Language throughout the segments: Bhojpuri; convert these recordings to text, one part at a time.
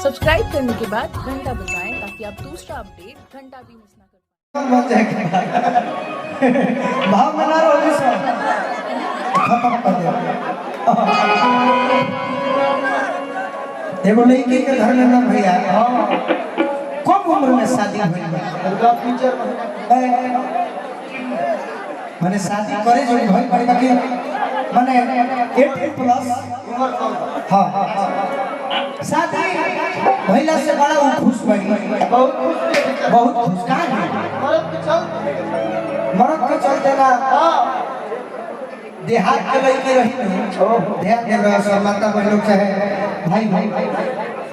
सब्सक्राइब करने के बाद घंटा बजाएं ताकि आप दूसरा अपडेट घंटा भी मिस ना कर भाव में ना रहो सर खत्म कर दे। एगो लड़की के घर में ना भैया कम उम्र में शादी भइल माने शादी करे जो भइल पड़ी बाकी माने 18 प्लस उम्र कम। हां शादी भइला से बड़ा वो खुश भइल बहुत खुश का है मरद के चलते ना देहात के लड़की रही देहात के रह माता बहनों चाहे भाई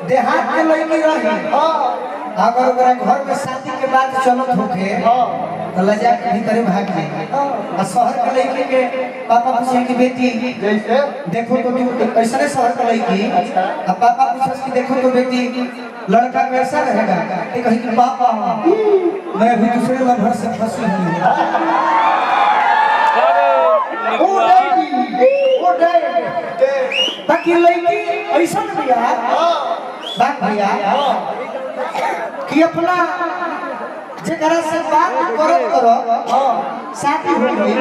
देहात के लड़की रही अगर ओकरा घर में शादी के बाद चलत होके तो लजा के भीतर भाग जाए और शहर के लड़की के पापा पूछे कि बेटी जैसे देखो तो तू कैसे शहर के लड़की अब पापा पूछे कि देखो तो बेटी लड़का कैसा रहेगा ये कही कि पापा मैं भी दूसरे लवर से फंसी हुई हूं बाकी लड़की ऐसा भैया बात भैया कि अपना जेकरा से बात करत करो शादी हो गई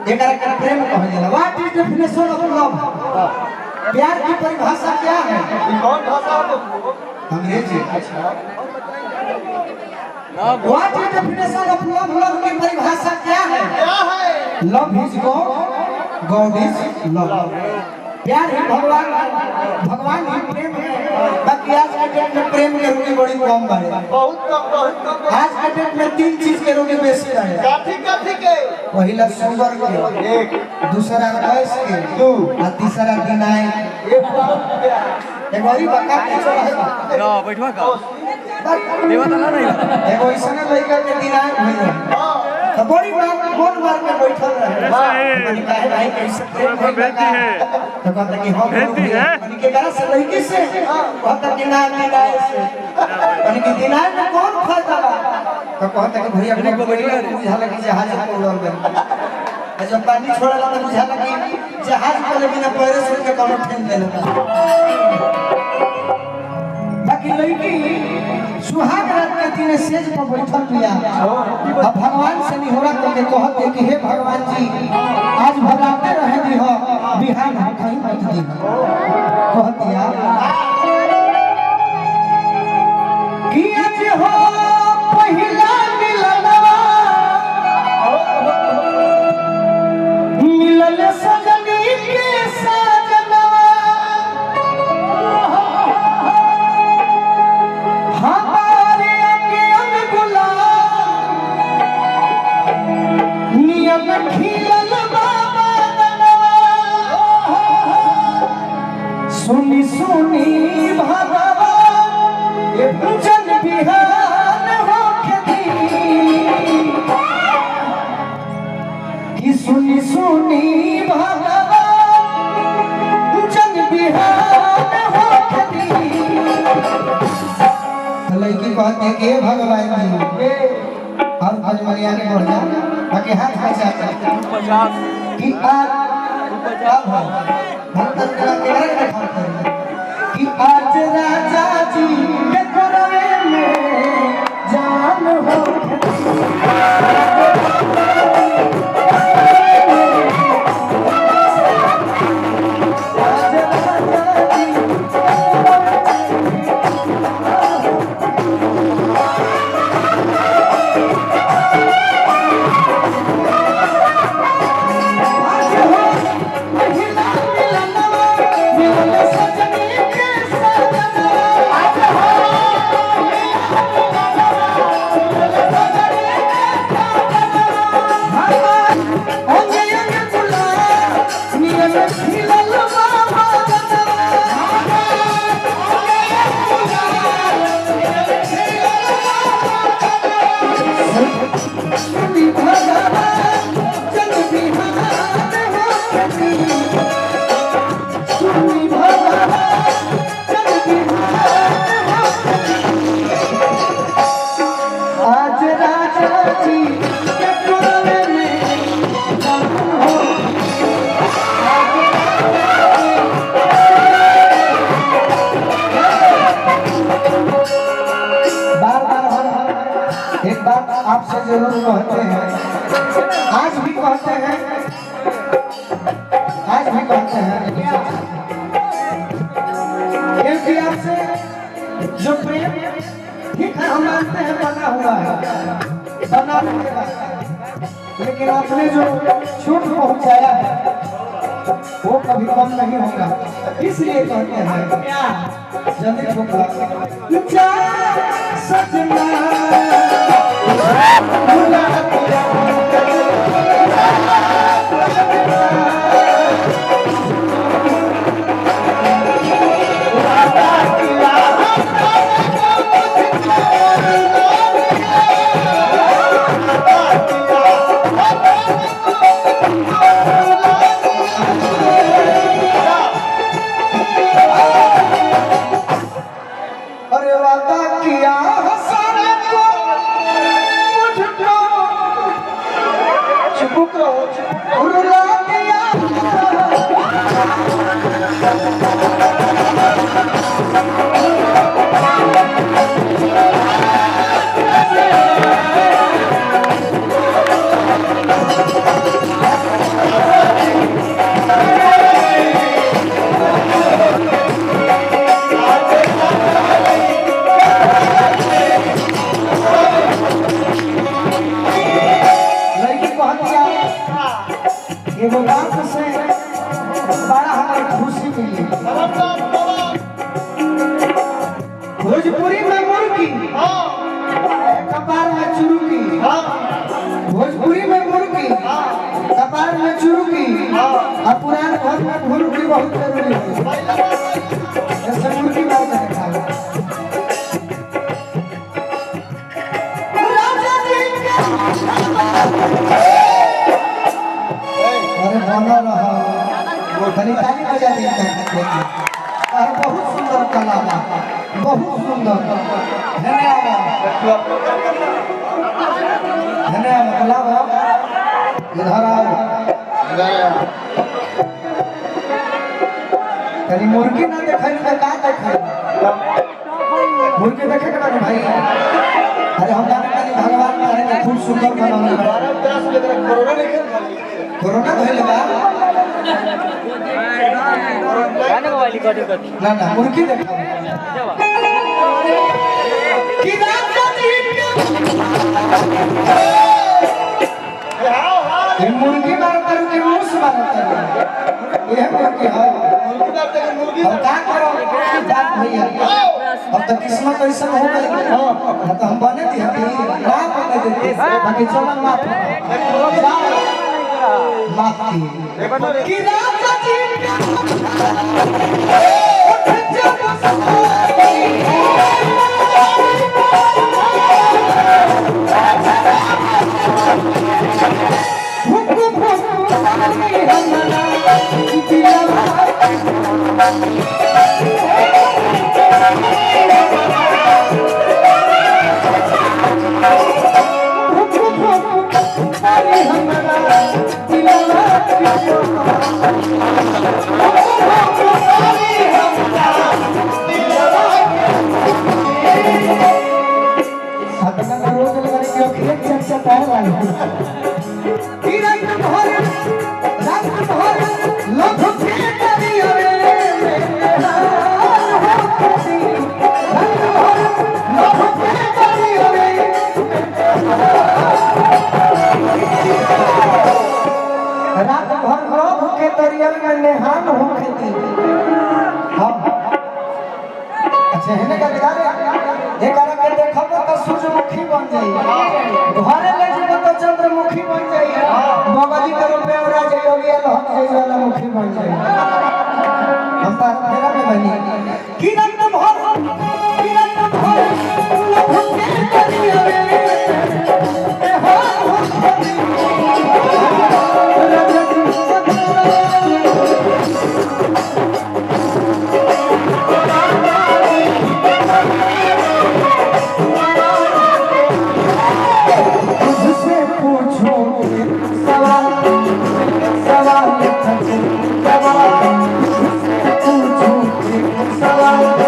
जेकरा के प्रेम कहल जाला। What is definition of love? प्यार की परिभाषा क्या है? कौन भाषा अंग्रेजी? अच्छा what is definition of love? Love की परिभाषा क्या है? Love is God, God is love. प्यार ही भगवान ही प्रेम है। बाकी आज के डेट में प्रेम के रोगी बड़ी कम बारे बहुत कम आज के डेट में 3 चीज के रोगी बेसी रहे काठी के पहला शुगर के एक दूसरा गैस के दो और तीसरा दिनाई एक और बका के है ना बैठवा का देवा त नहीं एगो इसने लइका के दिनाई भइल तो बड़ी बात कौन मार के बैठल रहे माने काहे भाई कैसे प्रेम बेटी है तो कहता कि हम बेटी है माने के करा से लड़की से कहता कि ना दिनाई से माने कि दिनाई में कौन फायदा बा तो कहता कि भैया अपने को बैठल बुझाला कि जहाज को उड़ल गए जब पानी छोड़ला तो बुझाला कि जहाज को बिना पैर से के कोनो ठेन देला बाकी लड़की सुहाग रात के दिन सेज पर बैठल बिया अब भगवान से निहोरा करके कहते कि हे भगवान जी आज भगाते रहे दी हो बिहान हम कहीं मत दी कहतिया कि आज हो पहिला मिलनवा मिलल सजनी के सजनवा हमारे अंगे अंग गुलाब नियम खिलल बाबा दनवा सुनी सुनी भगवान जन बिहान होके दी कि सुनी सुनी भगवान जन बिहान होके दी लड़की कहते हैं कि भगवान जी हम आज मर्यादा बढ़ जा बाकी हाथ बचा कि आज भक्त के कि आज राजा जी के करवे में जान हो आज आपसे जरूर कहते हैं, आज भी कहते हैं, आज भी कहते हैं, क्योंकि आपसे जो प्रेम ठीक है हम मानते हैं बना हुआ है, बना रहेगा, लेकिन आपने जो चोट पहुंचाया है वो कभी कम नहीं होगा। इसलिए कहते हैं जल्दी ठोकरा जा सजना भुला दिया एगो बात से बड़ा हमें खुशी मिली। भोजपुरी में मुर्गी कपार में चुरुकी, भोजपुरी में मुर्गी कपार में चुरुकी और पुराने घर में मुर्गी बहुत जरूरी है। जैसे मुर्गी मार के खाओ बना रहा वो ताली बजा दी बहुत सुंदर कला बा, बहुत सुंदर धन्यवाद धन्यवाद कला बा। इधर आओ तनी मुर्गी ना देखै तो का देखै मुर्गी देखे के बारे भाई। अरे हम जाने नहीं भगवान मारे ने खूब सुंदर बनावले बा। कोरोना भइले बा गाने मोबाइल रिकॉर्डिंग कर ना ना मुर्गी देखा की रात का दिन ये मुर्गी मारता है कि मूस मारता है ये मुर्गी है मुर्गी मारते हैं मुर्गी और का करो जात भैया अब तो किस्मत ऐसा हो गई ना तो हम बने दी ना बने देते बाकी चलो माफ माफ की रात का दिन रात भर लोभ के दरिया में नेहान हो खेती। अच्छा है ना क्या एक आरा के देखब तो सूरजमुखी बन जाई, घरे ले जेब तो चंद्रमुखी बन जाई, बगली के रूप में औरा जाई होगी लहक जाई वाला मुखी बन जाई। हम तो फेरा में बनी किरण भर लोभ के दरिया में सवाल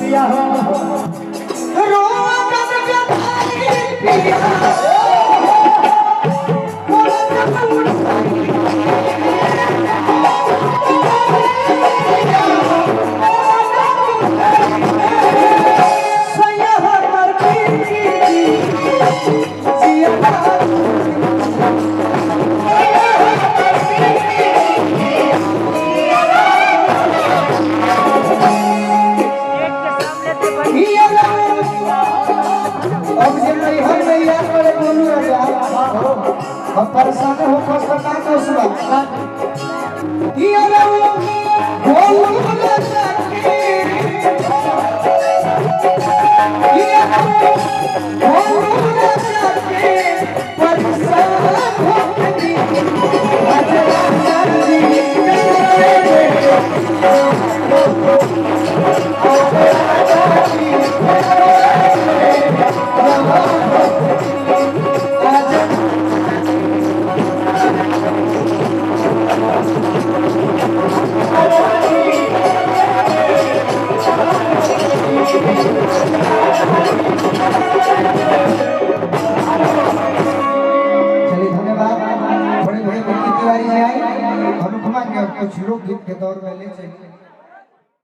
पिया हो रोआ कद गधाई पिया मोला कपूर सैया हमर पीती जिया हम परेशान हो फसना तो सुना ये लो बोल बोल सके ये बोल बोल सके परेशान हो गई अनुपमा के कुछ लोकगीत के दौर में ले चलिए।